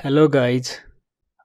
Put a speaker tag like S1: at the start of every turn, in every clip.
S1: Hello guys,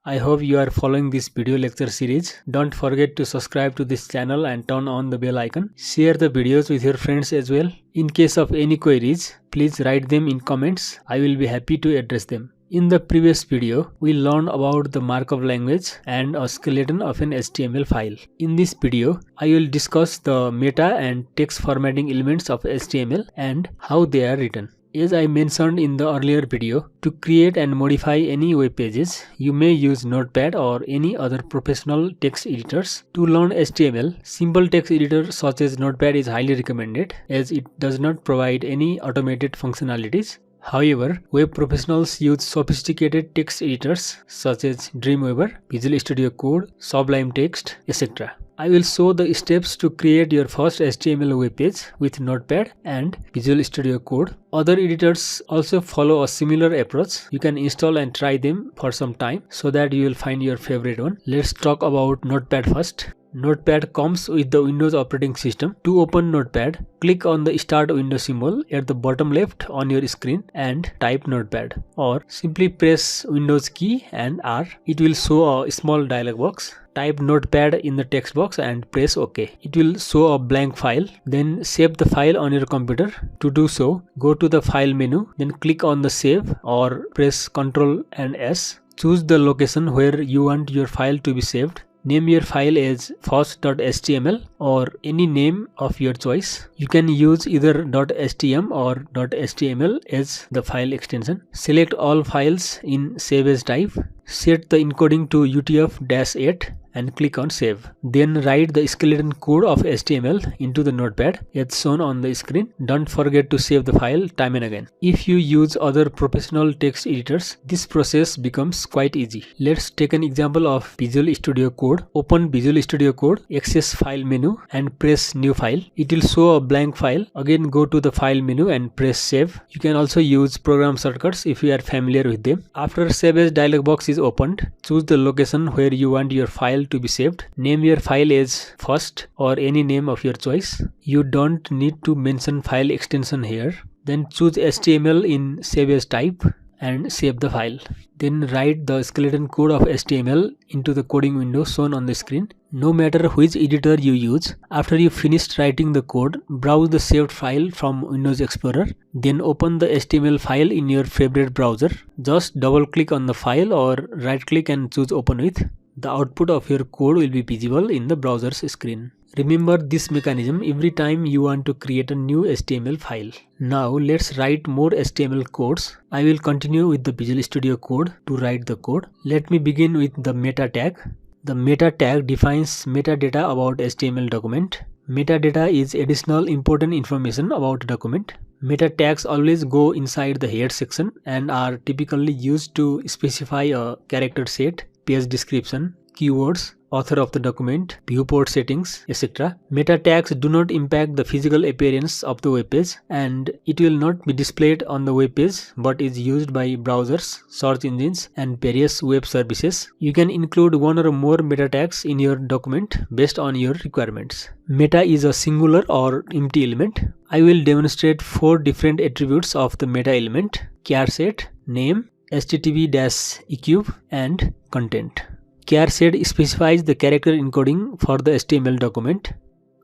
S1: I hope you are following this video lecture series. Don't forget to subscribe to this channel and turn on the bell icon. Share the videos with your friends as well. In case of any queries, please write them in comments. I will be happy to address them. In the previous video, we learned about the Markov language and a skeleton of an HTML file. In this video, I will discuss the meta and text formatting elements of HTML and how they are written. As I mentioned in the earlier video, to create and modify any web pages, you may use Notepad or any other professional text editors. To learn HTML, simple text editor such as Notepad is highly recommended as it does not provide any automated functionalities. However, web professionals use sophisticated text editors such as Dreamweaver, Visual Studio Code, Sublime Text, etc. I will show the steps to create your first HTML web page with Notepad and Visual Studio Code. Other editors also follow a similar approach. You can install and try them for some time so that you will find your favorite one. Let's talk about Notepad first. Notepad comes with the Windows operating system. To open Notepad, click on the Start Window symbol at the bottom left on your screen and type Notepad, or simply press Windows key and R. It will show a small dialog box. Type Notepad in the text box and press OK. It will show a blank file. Then save the file on your computer. To do so, go to the File menu, then click on the Save or press Ctrl and S. Choose the location where you want your file to be saved. Name your file as first.html or any name of your choice. You can use either .htm or .html as the file extension. Select all files in Save As type. Set the encoding to UTF-8 and click on Save. Then write the skeleton code of HTML into the Notepad as shown on the screen. Don't forget to save the file time and again. If you use other professional text editors, this process becomes quite easy. Let's take an example of Visual Studio Code. Open Visual Studio Code, access File menu and press New File. It will show a blank file. Again, go to the File menu and press Save. You can also use program shortcuts if you are familiar with them. After Save As dialog box is opened, choose the location where you want your file to be saved. Name your file as first or any name of your choice. You don't need to mention file extension here. Then choose HTML in Save As type and save the file. Then write the skeleton code of HTML into the coding window shown on the screen. No matter which editor you use, after you finished writing the code, browse the saved file from Windows Explorer. Then open the HTML file in your favorite browser. Just double click on the file or right click and choose Open With. The output of your code will be visible in the browser's screen. Remember this mechanism every time you want to create a new HTML file. Now let's write more HTML codes. I will continue with the Visual Studio Code to write the code. Let me begin with the meta tag. The meta tag defines metadata about HTML document. Metadata is additional important information about a document. Meta tags always go inside the head section and are typically used to specify a character set, page description, keywords, author of the document, viewport settings, etc. Meta tags do not impact the physical appearance of the web page and it will not be displayed on the web page but is used by browsers, search engines and various web services. You can include one or more meta tags in your document based on your requirements. Meta is a singular or empty element. I will demonstrate 4 different attributes of the meta element: char set, name, http-eq and content. Char set specifies the character encoding for the HTML document.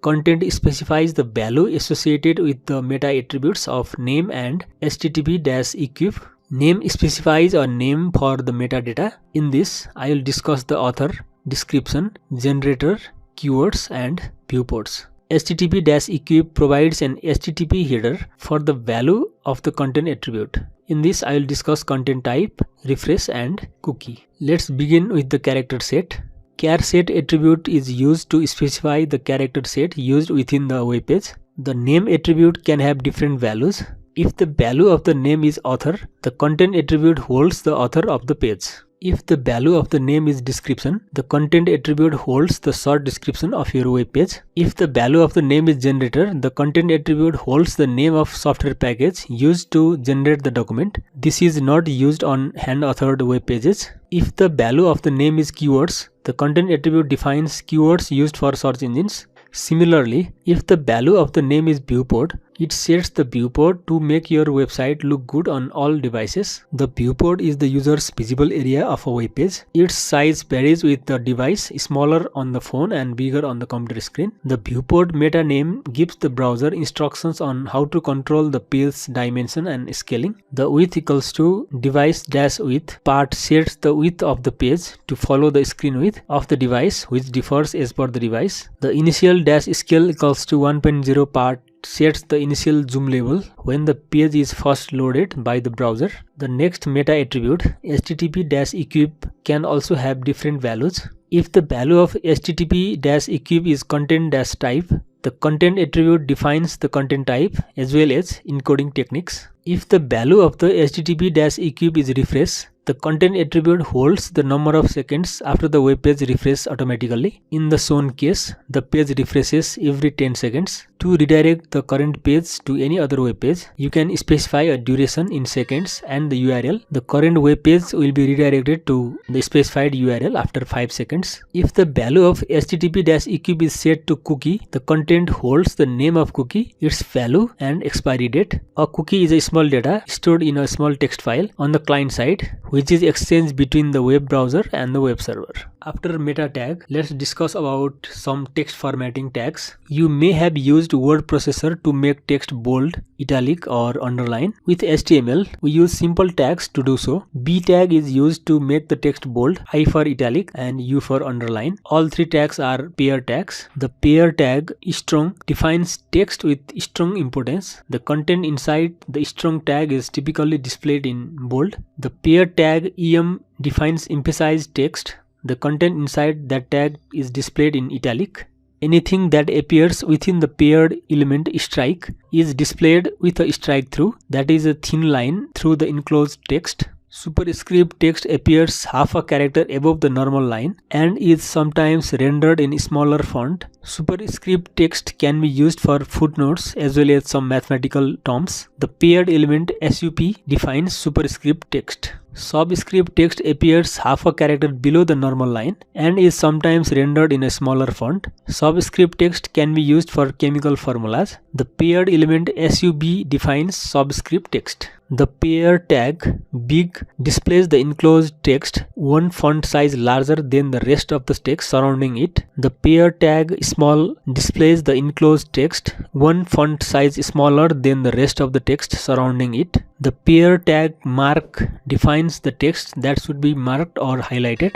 S1: Content specifies the value associated with the meta attributes of name and http-eq. Name specifies a name for the metadata. In this, I will discuss the author, description, generator, keywords and viewports. http-eq provides an HTTP header for the value of the content attribute. In this, I will discuss content type, refresh and cookie. Let's begin with the character set. Char set attribute is used to specify the character set used within the web page. The name attribute can have different values. If the value of the name is author, the content attribute holds the author of the page. If the value of the name is description, the content attribute holds the short description of your web page. If the value of the name is generator, the content attribute holds the name of software package used to generate the document. This is not used on hand-authored web pages. If the value of the name is keywords, the content attribute defines keywords used for search engines. Similarly, If the value of the name is viewport, it sets the viewport to make your website look good on all devices. The viewport is the user's visible area of a web page. Its size varies with the device, smaller on the phone and bigger on the computer screen. The viewport meta name gives the browser instructions on how to control the page's dimension and scaling. The width equals to device-width part sets the width of the page to follow the screen width of the device, which differs as per the device. The initial dash scale equals to 1.0 part sets the initial zoom level when the page is first loaded by the browser. The next meta attribute, http-equip, can also have different values. If the value of http-equip is content-type, the content attribute defines the content type as well as encoding techniques. If the value of the http-equip is refresh, the content attribute holds the number of seconds after the web page refreshes automatically. In the shown case, the page refreshes every 10 seconds. To redirect the current page to any other web page, you can specify a duration in seconds and the URL. The current web page will be redirected to the specified URL after 5 seconds. If the value of http-equip is set to cookie, the content holds the name of cookie, its value and expiry date. A cookie is a small data stored in a small text file on the client side, which is exchanged between the web browser and the web server. After meta tag, let's discuss about some text formatting tags. You may have used word processor to make text bold, italic or underline. With HTML, we use simple tags to do so. B tag is used to make the text bold, I for italic and U for underline. All three tags are pair tags. The pair tag strong defines text with strong importance. The content inside the strong tag is typically displayed in bold. The pair tag em defines emphasized text. The content inside that tag is displayed in italic. Anything that appears within the paired element strike is displayed with a strike through, that is a thin line through the enclosed text. Superscript text appears half a character above the normal line and is sometimes rendered in smaller font. Superscript text can be used for footnotes as well as some mathematical terms. The paired element SUP defines superscript text. Subscript text appears half a character below the normal line and is sometimes rendered in a smaller font. Subscript text can be used for chemical formulas. The paired element SUB defines subscript text. The pair tag big displays the enclosed text one font size larger than the rest of the text surrounding it. The pair tag small displays the enclosed text one font size smaller than the rest of the text surrounding it. The pair tag mark defines the text that should be marked or highlighted.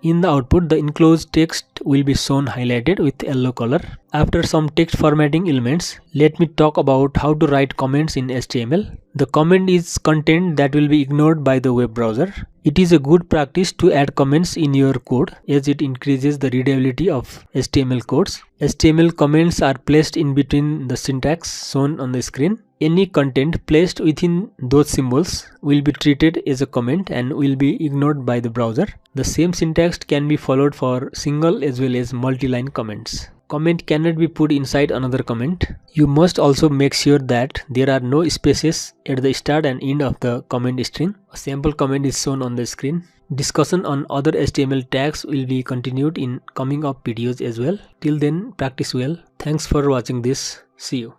S1: In the output, the enclosed text will be shown highlighted with yellow color. After some text formatting elements, let me talk about how to write comments in HTML. The comment is content that will be ignored by the web browser. It is a good practice to add comments in your code as it increases the readability of HTML codes. HTML comments are placed in between the syntax shown on the screen. Any content placed within those symbols will be treated as a comment and will be ignored by the browser. The same syntax can be followed for single as well as multi-line comments. Comment cannot be put inside another comment. You must also make sure that there are no spaces at the start and end of the comment string. A sample comment is shown on the screen. Discussion on other HTML tags will be continued in coming up videos as well. Till then, practice well. Thanks for watching this. See you.